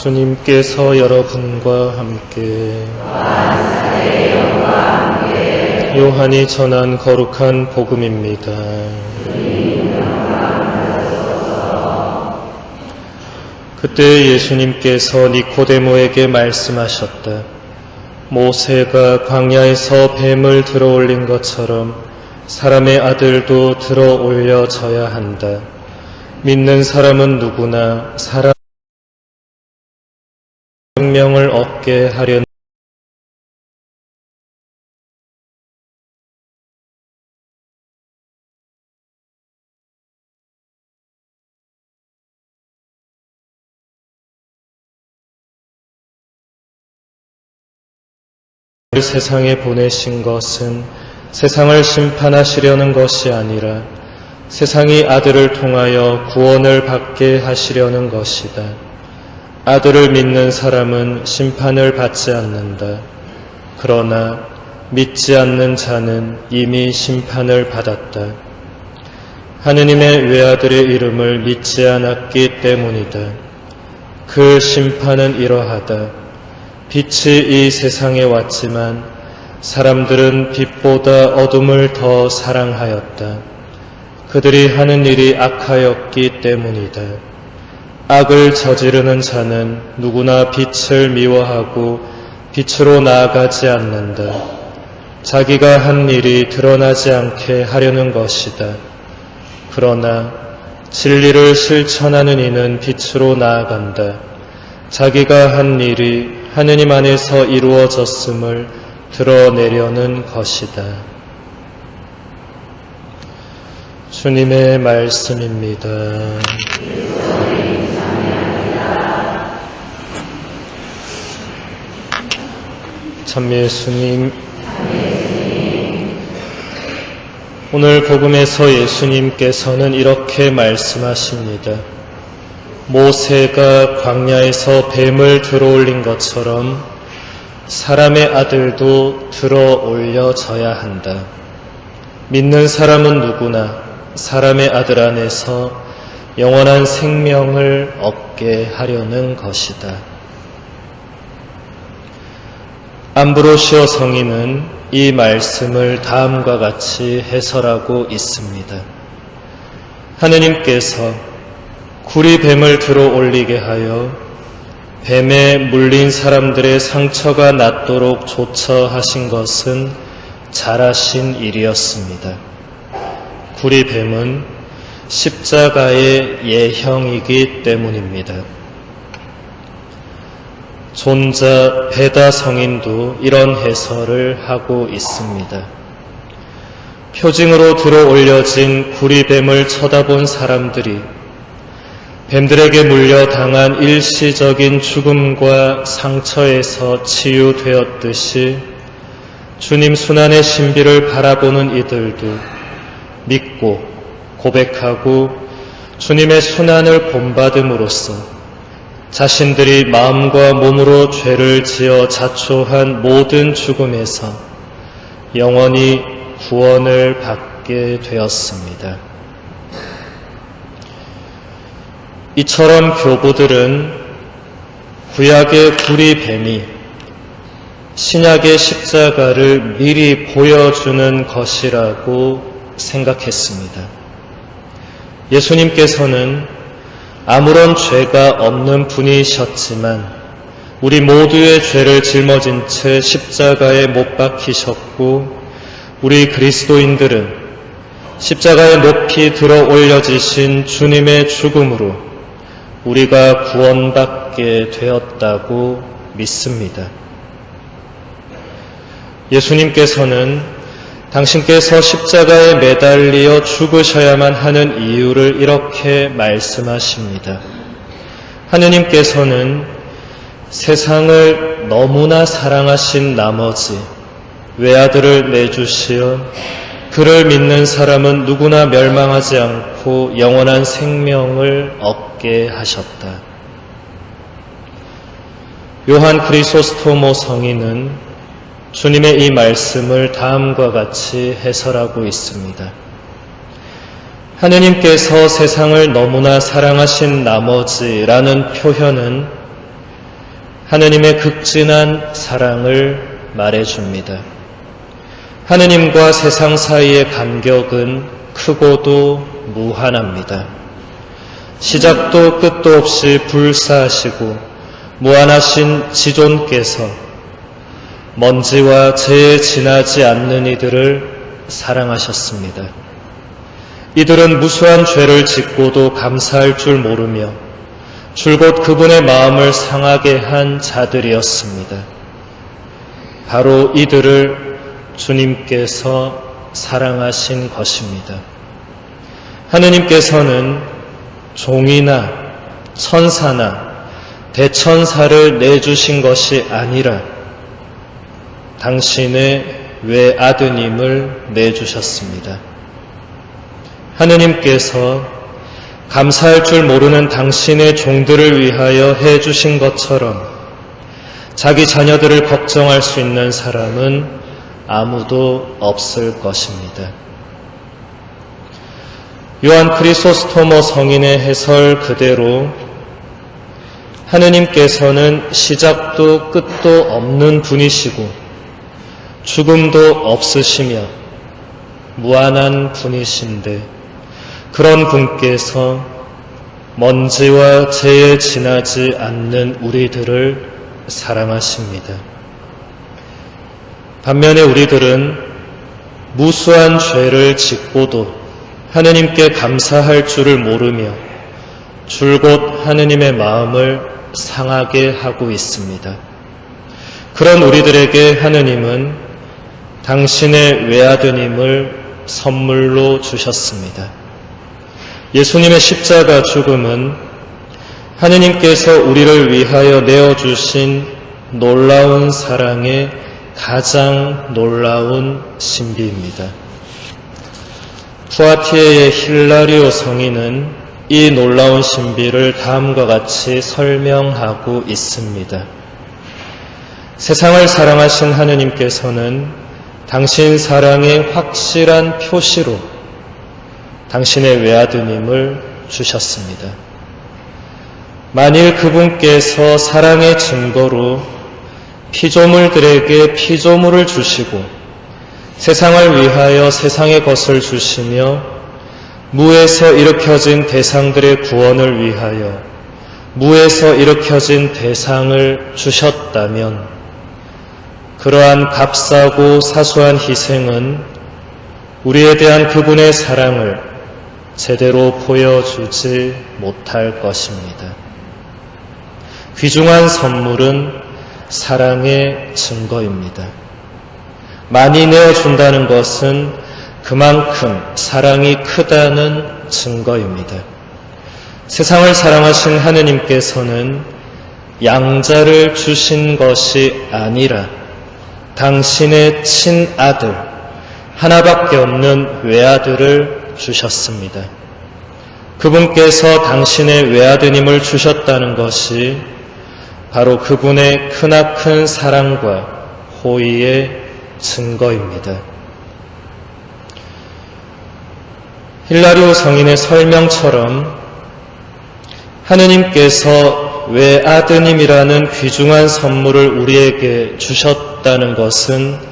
주님께서 여러분과 함께 요한이 전한 거룩한 복음입니다. 그때 예수님께서 니코데모에게 말씀하셨다. 모세가 광야에서 뱀을 들어올린 것처럼 사람의 아들도 들어올려져야 한다. 믿는 사람은 누구나 사람 생명을 얻게 하려는 세상에 보내신 것은 세상을 심판하시려는 것이 아니라 세상이 아들을 통하여 구원을 받게 하시려는 것이다. 아들을 믿는 사람은 심판을 받지 않는다. 그러나 믿지 않는 자는 이미 심판을 받았다. 하느님의 외아들의 이름을 믿지 않았기 때문이다. 그 심판은 이러하다. 빛이 이 세상에 왔지만 사람들은 빛보다 어둠을 더 사랑하였다. 그들이 하는 일이 악하였기 때문이다. 악을 저지르는 자는 누구나 빛을 미워하고 빛으로 나아가지 않는다. 자기가 한 일이 드러나지 않게 하려는 것이다. 그러나 진리를 실천하는 이는 빛으로 나아간다. 자기가 한 일이 하느님 안에서 이루어졌음을 드러내려는 것이다. 주님의 말씀입니다. 참 예수님, 오늘 복음에서 예수님께서는 이렇게 말씀하십니다. 모세가 광야에서 뱀을 들어올린 것처럼 사람의 아들도 들어올려져야 한다. 믿는 사람은 누구나 사람의 아들 안에서 영원한 생명을 얻게 하려는 것이다. 암브로시오 성인은 이 말씀을 다음과 같이 해설하고 있습니다. 하느님께서 굴이 뱀을 들어올리게 하여 뱀에 물린 사람들의 상처가 낫도록 조처하신 것은 잘하신 일이었습니다. 굴이 뱀은 십자가의 예형이기 때문입니다. 존자 베다 성인도 이런 해설을 하고 있습니다. 표징으로 들어올려진 굴이 뱀을 쳐다본 사람들이 뱀들에게 물려 당한 일시적인 죽음과 상처에서 치유되었듯이 주님 순환의 신비를 바라보는 이들도 믿고 고백하고 주님의 순환을 본받음으로써 자신들이 마음과 몸으로 죄를 지어 자초한 모든 죽음에서 영원히 구원을 받게 되었습니다. 이처럼 교부들은 구약의 굴이 뱀이 신약의 십자가를 미리 보여주는 것이라고 생각했습니다. 예수님께서는 아무런 죄가 없는 분이셨지만 우리 모두의 죄를 짊어진 채 십자가에 못 박히셨고 우리 그리스도인들은 십자가에 높이 들어 올려지신 주님의 죽음으로 우리가 구원받게 되었다고 믿습니다. 예수님께서는 당신께서 십자가에 매달리어 죽으셔야만 하는 이유를 이렇게 말씀하십니다. 하느님께서는 세상을 너무나 사랑하신 나머지 외아들을 내주시어 그를 믿는 사람은 누구나 멸망하지 않고 영원한 생명을 얻게 하셨다. 요한 크리소스토모 성인은 주님의 이 말씀을 다음과 같이 해설하고 있습니다. 하느님께서 세상을 너무나 사랑하신 나머지라는 표현은 하느님의 극진한 사랑을 말해줍니다. 하느님과 세상 사이의 간격은 크고도 무한합니다. 시작도 끝도 없이 불사하시고 무한하신 지존께서 먼지와 재에 지나지 않는 이들을 사랑하셨습니다. 이들은 무수한 죄를 짓고도 감사할 줄 모르며 줄곧 그분의 마음을 상하게 한 자들이었습니다. 바로 이들을 주님께서 사랑하신 것입니다. 하느님께서는 종이나 천사나 대천사를 내주신 것이 아니라 당신의 외아드님을 내주셨습니다. 하느님께서 감사할 줄 모르는 당신의 종들을 위하여 해주신 것처럼 자기 자녀들을 걱정할 수 있는 사람은 아무도 없을 것입니다. 요한 크리소스토모 성인의 해설 그대로 하느님께서는 시작도 끝도 없는 분이시고 죽음도 없으시며 무한한 분이신데 그런 분께서 먼지와 재에 지나지 않는 우리들을 사랑하십니다. 반면에 우리들은 무수한 죄를 짓고도 하느님께 감사할 줄을 모르며 줄곧 하느님의 마음을 상하게 하고 있습니다. 그런 우리들에게 하느님은 당신의 외아드님을 선물로 주셨습니다. 예수님의 십자가 죽음은 하느님께서 우리를 위하여 내어주신 놀라운 사랑의 가장 놀라운 신비입니다. 푸아티에의 힐라리오 성인은 이 놀라운 신비를 다음과 같이 설명하고 있습니다. 세상을 사랑하신 하느님께서는 당신 사랑의 확실한 표시로 당신의 외아드님을 주셨습니다. 만일 그분께서 사랑의 증거로 피조물들에게 피조물을 주시고 세상을 위하여 세상의 것을 주시며 무에서 일으켜진 대상들의 구원을 위하여 무에서 일으켜진 대상을 주셨다면 그러한 값싸고 사소한 희생은 우리에 대한 그분의 사랑을 제대로 보여주지 못할 것입니다. 귀중한 선물은 사랑의 증거입니다. 많이 내어준다는 것은 그만큼 사랑이 크다는 증거입니다. 세상을 사랑하신 하느님께서는 양자를 주신 것이 아니라 당신의 친아들, 하나밖에 없는 외아들을 주셨습니다. 그분께서 당신의 외아드님을 주셨다는 것이 바로 그분의 크나큰 사랑과 호의의 증거입니다. 힐라리오 성인의 설명처럼 하느님께서 외아드님이라는 귀중한 선물을 우리에게 주셨다는 것은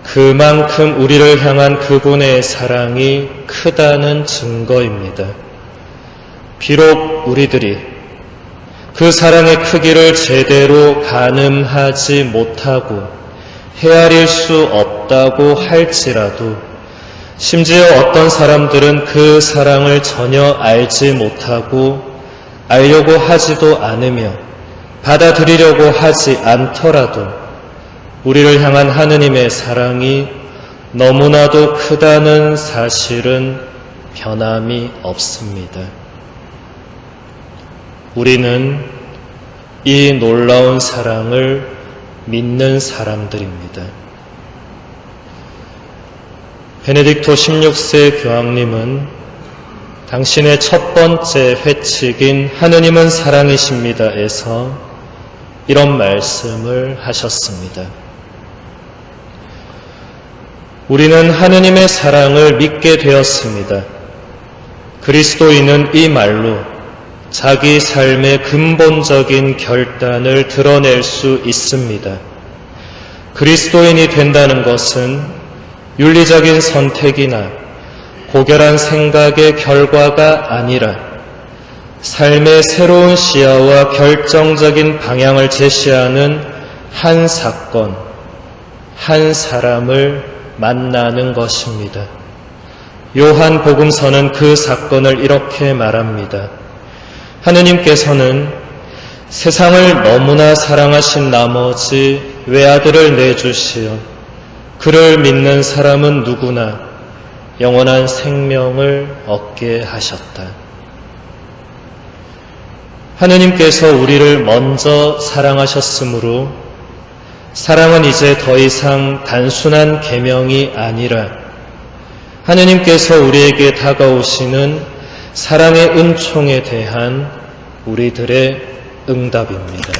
그만큼 우리를 향한 그분의 사랑이 크다는 증거입니다. 비록 우리들이 그 사랑의 크기를 제대로 가늠하지 못하고 헤아릴 수 없다고 할지라도 심지어 어떤 사람들은 그 사랑을 전혀 알지 못하고 알려고 하지도 않으며 받아들이려고 하지 않더라도 우리를 향한 하느님의 사랑이 너무나도 크다는 사실은 변함이 없습니다. 우리는 이 놀라운 사랑을 믿는 사람들입니다. 베네딕토 16세 교황님은 당신의 첫 번째 회칙인 하느님은 사랑이십니다에서 이런 말씀을 하셨습니다. 우리는 하느님의 사랑을 믿게 되었습니다. 그리스도인은 이 말로 자기 삶의 근본적인 결단을 드러낼 수 있습니다. 그리스도인이 된다는 것은 윤리적인 선택이나 고결한 생각의 결과가 아니라 삶의 새로운 시야와 결정적인 방향을 제시하는 한 사건, 한 사람을 만나는 것입니다. 요한복음서는 그 사건을 이렇게 말합니다. 하느님께서는 세상을 너무나 사랑하신 나머지 외아들을 내주시어 그를 믿는 사람은 누구나 영원한 생명을 얻게 하셨다. 하느님께서 우리를 먼저 사랑하셨으므로 사랑은 이제 더 이상 단순한 계명이 아니라 하느님께서 우리에게 다가오시는 사랑의 은총에 대한 우리들의 응답입니다.